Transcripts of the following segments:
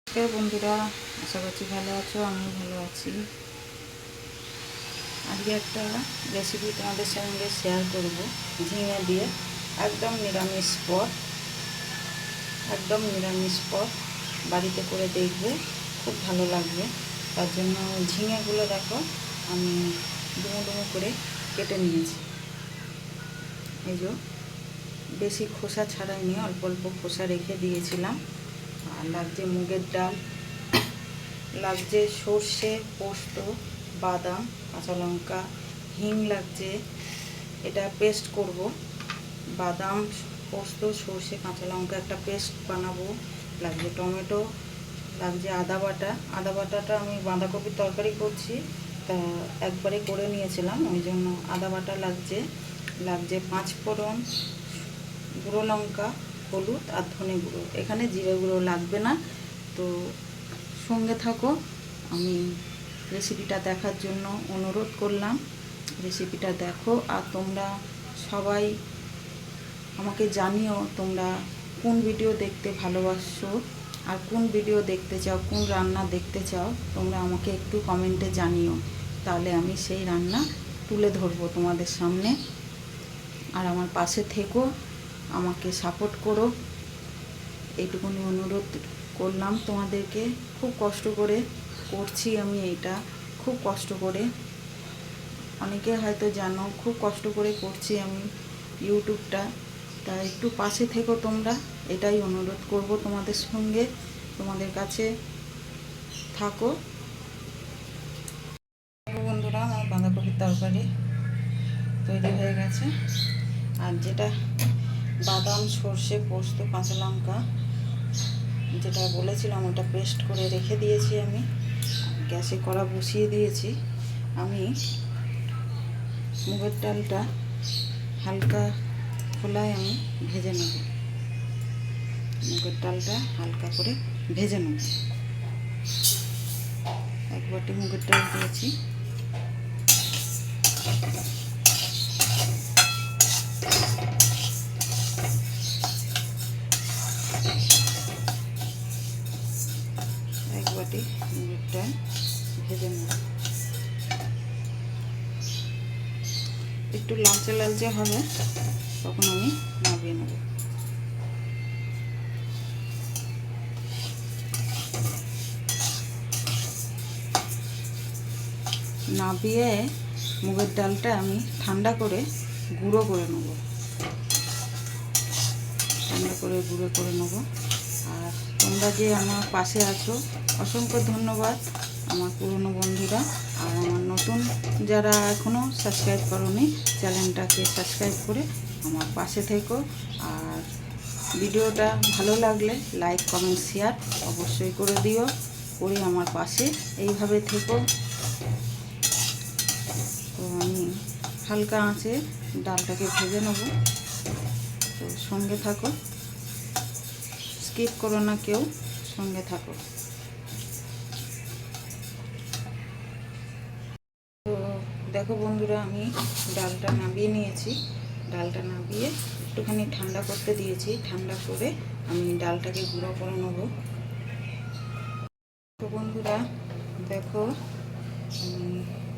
বন্ধুরা, আশা করছি ভালো আছো। আমি ভালো আছি। আজকে একটা রেসিপি তোমাদের সঙ্গে শেয়ার করব, ঝিঙে দিয়ে একদম নিরামিষ পদ। বাড়িতে করে দেখবে, খুব ভালো লাগবে। তার জন্য ঝিঙেগুলো দেখো আমি ডুমো ডুমো করে কেটে নিয়েছি। এই যে বেশি খোসা ছাড়াইনি, অল্প অল্প খোসা রেখে দিয়েছিলাম। আর লাগছে মুগের ডাল, লাগছে সর্ষে, পোস্ত, বাদাম, কাঁচা লঙ্কা, হিং লাগছে। এটা পেস্ট করব। বাদাম, পোস্ত, সর্ষে, কাঁচা লঙ্কা একটা পেস্ট বানাবো। লাগছে টমেটো, লাগছে আদা বাটা। আদা বাটাটা আমি বাঁধাকপির তরকারি করছি, তা একবারে করে নিয়েছিলাম, ওই জন্য আদা বাটা লাগছে। লাগছে 5 ফোড়ন, গুঁড়ো লঙ্কা, হলুদ আর ধনে গুঁড়ো। এখানে জিরে গুঁড়ো লাগবে না। তো সঙ্গে থাকো। আমি রেসিপিটা দেখার জন্য অনুরোধ করলাম। রেসিপিটা দেখো আর তোমরা সবাই আমাকে জানিও তোমরা কোন ভিডিও দেখতে ভালোবাসো আর কোন ভিডিও দেখতে চাও, কোন রান্না দেখতে চাও। তোমরা আমাকে একটু কমেন্টে জানিও, তাহলে আমি সেই রান্না তুলে ধরবো তোমাদের সামনে। আর আমার পাশে থেকো, আমাকে সাপোর্ট করো, এইটুকুনি অনুরোধ করলাম তোমাদেরকে। খুব কষ্ট করে করছি আমি এটা, খুব কষ্ট করে। অনেকে হয়তো জানো, খুব কষ্ট করে করছি আমি ইউটিউবটা। তা একটু পাশে থেকো তোমরা, এটাই অনুরোধ করব তোমাদের সঙ্গে, তোমাদের কাছে থাকো। বন্ধুরা, আমার বাঁধাকপির তরকারি তৈরি হয়ে গেছে। আর যেটা বাদাম, সর্ষে, পোস্ত, কাঁচা লঙ্কা যেটা বলেছিলাম, ওটা পেস্ট করে রেখে দিয়েছি আমি। গ্যাসে কড়া বসিয়ে দিয়েছি। আমি মুগের ডালটা হালকা খোলায় আমি ভেজে নেব। মুগের ডালটা হালকা করে ভেজে নেব। 1 বাটি মুগের ডাল দিয়েছি। এক বাটি মুগের ডাল ভেজে নেব। একটু লালচে লালচে হবে, তখন আমি নামিয়ে নেব। নামিয়ে মুগের ডালটা আমি ঠান্ডা করে গুঁড়ো করে নেব। গুঁড়ো করে নেব। আর তোমরা যে আমার পাশে আছো, অসংখ্য ধন্যবাদ আমার পুরনো বন্ধুরা। আর আমার নতুন যারা এখনও সাবস্ক্রাইব করোনি, চ্যানেলটাকে সাবস্ক্রাইব করে আমার পাশে থেকো। আর ভিডিওটা ভালো লাগলে লাইক, কমেন্ট, শেয়ার অবশ্যই করে দিও। করে আমার পাশে এইভাবে থেকো। তো আমি হালকা আঁচে ডালটাকে ভেজে নেব। তো সঙ্গে থাকো, স্কিপ করো না কেউ, সঙ্গে থাকো। তো দেখো বন্ধুরা, আমি ডালটা নামিয়ে নিয়েছি। ডালটা নামিয়ে একটুখানি ঠান্ডা করতে দিয়েছি। ঠান্ডা করে আমি ডালটাকে গুঁড়ো করে নেব। তো বন্ধুরা দেখো,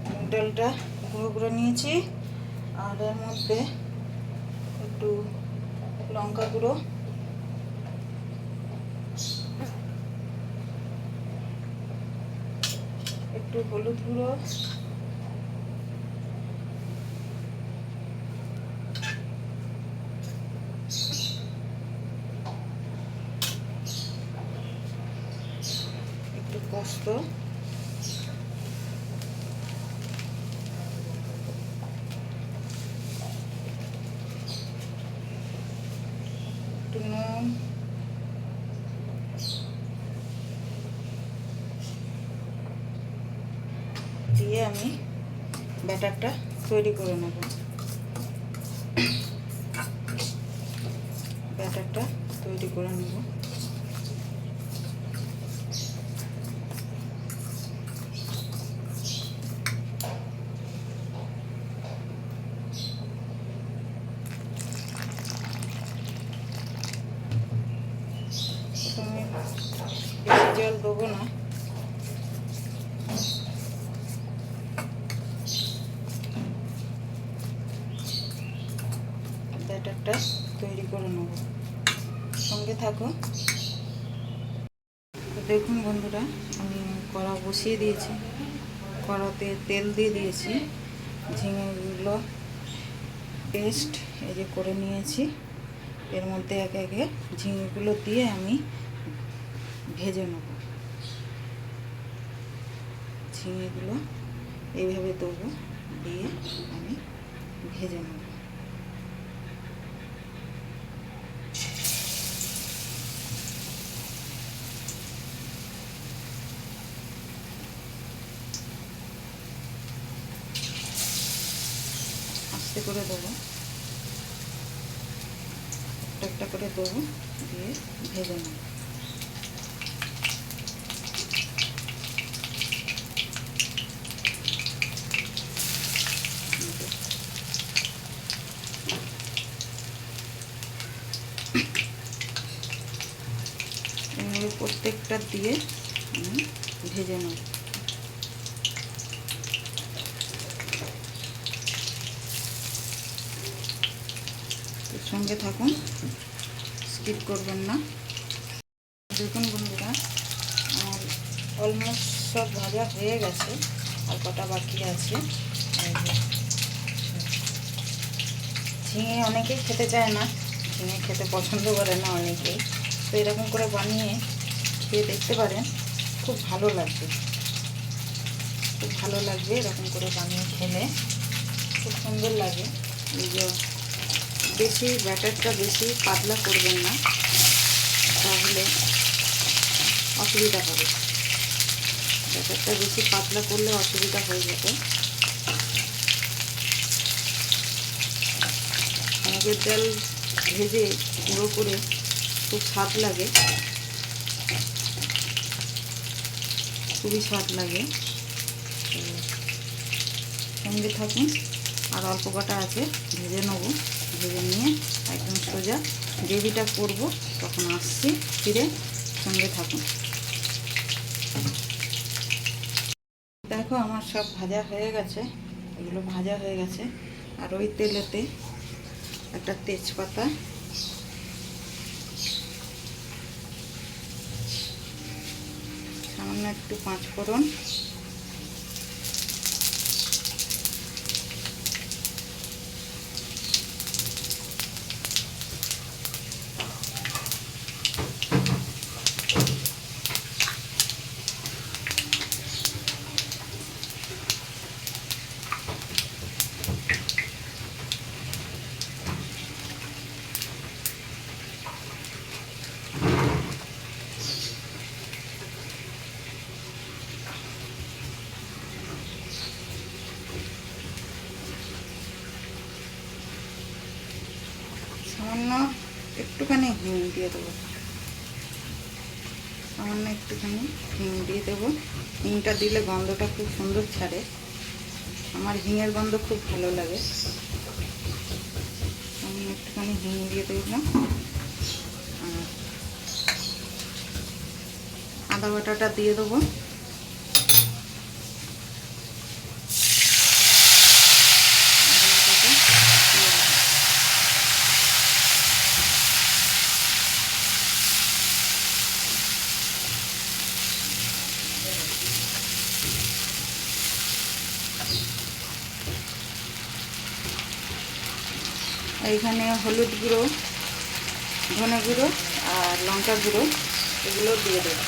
মুগ ডালটা গুঁড়ো করে নিয়েছি। আর এর মধ্যে একটু লঙ্কা গুঁড়ো, একটু হলুদ গুঁড়ো, একটু পোস্ত, একটু নুন, দিয়ে আমি ব্যাটারটা তৈরি করে নেব। ব্যাটারটা তৈরি করে নেব। প্রথমে বেশি জল ব্যাটারটা তৈরি করে নেব। সঙ্গে থাকো। তো দেখুন বন্ধুরা, আমি কড়া বসিয়ে দিয়েছি, কড়াতে তেল দিয়ে দিয়েছি। ঝিঙেগুলো পেস্ট এই যে করে নিয়েছি, এর মধ্যে একে একে ঝিঙেগুলো দিয়ে আমি ভেজে নেব। ঝিঙেগুলো এইভাবে দেবো, দিয়ে আমি ভেজে নেব। আস্তে করে দেবো, একটা একটা করে দেবো, দিয়ে ভেজে নেব। এভাবে প্রত্যেকটা দিয়ে আমি ভেজে নেব। সঙ্গে থাকুন, স্কিপ করবেন না। দেখুন বন্ধুরা, আমার অলমোস্ট সব ভাজা হয়ে গেছে, আর কটা বাকি আছে। ঝিঙে অনেকেই খেতে চায় না, ঝিঙে খেতে পছন্দ করে না অনেকেই, তো এরকম করে বানিয়ে খেয়ে দেখতে পারেন, খুব ভালো লাগবে, খুব ভালো লাগবে। এরকম করে বানিয়ে খেলে খুব সুন্দর লাগে। এই যে বেশি ব্যাটারটা বেশি পাতলা করবেন না, তাহলে অসুবিধা হবে। ব্যাটারটা বেশি পাতলা করলে অসুবিধা হয়ে যাবে। মুগের ডাল ভেজে গুঁড়ো করে খুব স্বাদ লাগে, খুবই স্বাদ লাগে। সঙ্গে থাকুন, আর অল্প কটা আছে, ভেজে নেব। ভেজে নিয়ে একদম সোজা গ্রেভিটা করব, তখন আসছি ফিরে, সঙ্গে থাকুন। দেখো আমার সব ভাজা হয়ে গেছে, এগুলো ভাজা হয়ে গেছে। আর ওই তেলেতে একটা তেজপাতা, সামান্য একটু পাঁচফোড়ন, সামান্য একটুখানি হিং দিয়ে দেবো, সামান্য একটুখানি হিং দিয়ে দেবো। হিংটা দিলে গন্ধটা খুব সুন্দর ছাড়ে, আমার হিঙের গন্ধ খুব ভালো লাগে। সামান্য একটুখানি হিং দিয়ে দিলাম। আর আদা বাটাটা দিয়ে দেবো। এইখানে হলুদ গুঁড়ো, ধনে গুঁড়ো আর লঙ্কা গুঁড়ো এগুলো দিয়ে দেবো।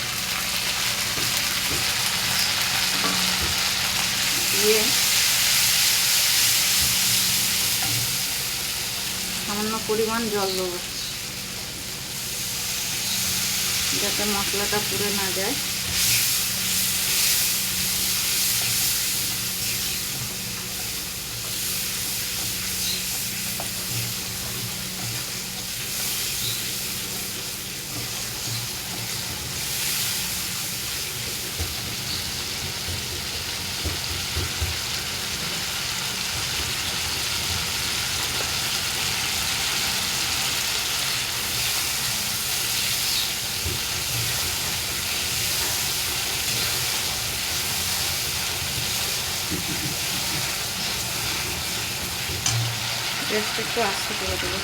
দিয়ে সামান্য পরিমাণ জল দেবো, যাতে মশলাটা পুড়ে না যায়। গ্যাসটা একটু আস্তে করে দেবো।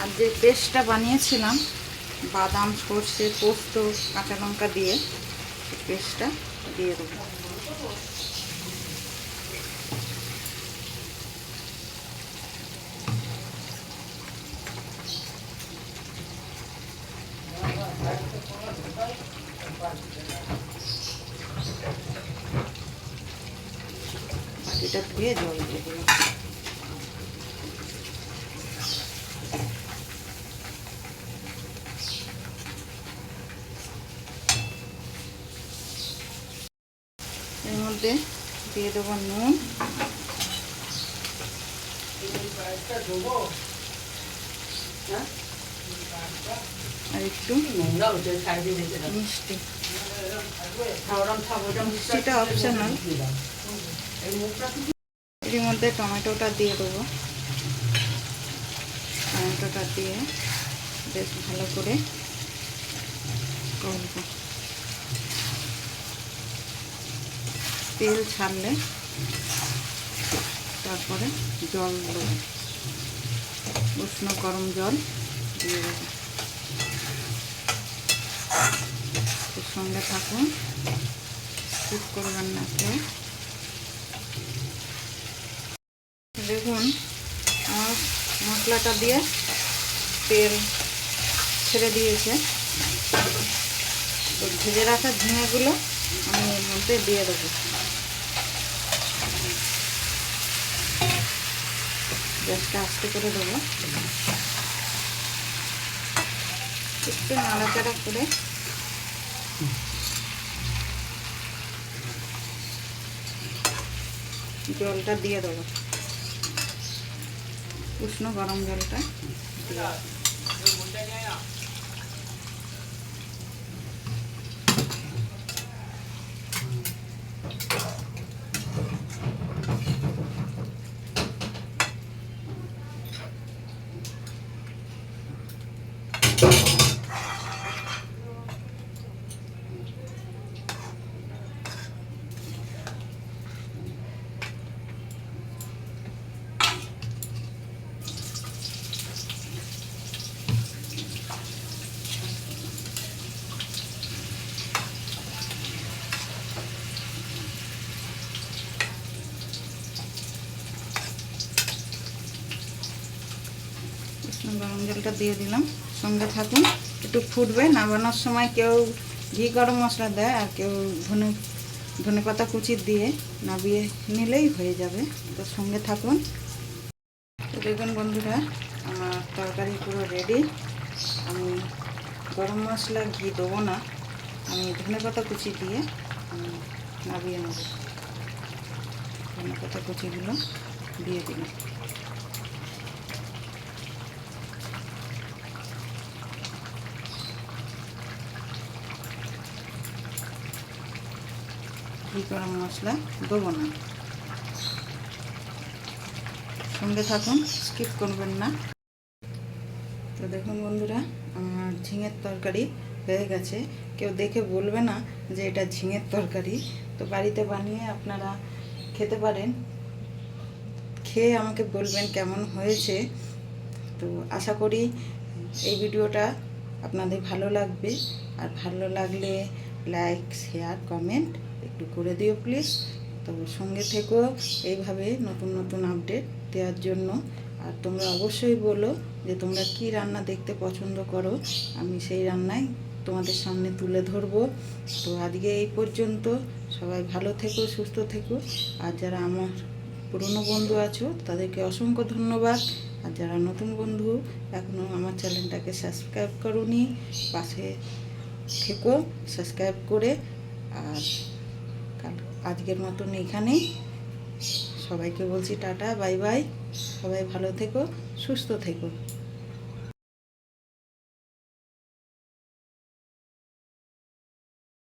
আর যে পেস্টটা বানিয়েছিলাম বাদাম, সর্ষে, পোস্ত, কাঁচা লঙ্কা দিয়ে, পেস্টটা দিয়ে দেবো। বাটিটা ধুয়ে জল দিয়ে দিলাম। এর মধ্যে দিয়ে দেবো নুন, আর একটু মিষ্টি। মিষ্টিটা অপশনাল। এর মধ্যে টমেটোটা দিয়ে দেবো। টমেটোটা দিয়ে বেশ ভালো করে করবো। তেল ছাড়লে তারপরে জল দেবো, উষ্ণ গরম জল দিয়ে দেবো। এর সঙ্গে থাকুন, স্কিপ করবেন না কেউ। দেখুন আমার মশলাটা দিয়ে তেল ছেড়ে দিয়েছে। তো ভেজে রাখা ঝিঙেগুলো আমি এর মধ্যে দিয়ে দেবো। গ্যাসটা আস্তে করে দেবো। একটু নাড়াচাড়া করে জলটা দিয়ে দেবো, উষ্ণ গরম জলটা দিয়ে। গরম জলটা দিয়ে দিলাম। সঙ্গে থাকুন, একটু ফুটবে। নামানোর সময় কেউ ঘি গরম মশলা দেয়, আর কেউ ধনে পাতা কুচি দিয়ে নামিয়ে নিলেই হয়ে যাবে। তো সঙ্গে থাকুন। তো দেখুন বন্ধুরা, আমার তরকারি পুরো রেডি। আমি গরম মশলা ঘি দেবো না, আমি ধনে পাতা কুচি দিয়ে নামিয়ে নেব। ধনে পাতা কুচিগুলো দিয়ে দিলাম। ঘি গরম মশলা দেবো না। সঙ্গে থাকুন, স্কিপ করবেন না। তো দেখুন বন্ধুরা, আমার ঝিঙের তরকারি হয়ে গেছে। কেউ দেখে বলবে না যে এটা ঝিঙের তরকারি। তো বাড়িতে বানিয়ে আপনারা খেতে পারেন, খেয়ে আমাকে বলবেন কেমন হয়েছে। তো আশা করি এই ভিডিওটা আপনাদের ভালো লাগবে। আর ভালো লাগলে লাইক, শেয়ার, কমেন্ট একটু করে দিও প্লিজ। তো সঙ্গে থেকো এইভাবে নতুন নতুন আপডেট দেওয়ার জন্য। আর তোমরা অবশ্যই বলো যে তোমরা কি রান্না দেখতে পছন্দ করো, আমি সেই রান্নাই তোমাদের সামনে তুলে ধরবো। তো আজকে এই পর্যন্ত। সবাই ভালো থেকো, সুস্থ থেকো। আর যারা আমার পুরনো বন্ধু আছো তাদেরকে অসংখ্য ধন্যবাদ। আর যারা নতুন বন্ধু এখনও আমার চ্যানেলটাকে সাবস্ক্রাইব করোনি, পাশে থেকো সাবস্ক্রাইব করে। আর আজকের মতন এখানেই সবাইকে বলছি টাটা, বাই বাই। সবাই ভালো থেকো, সুস্থ থেকো।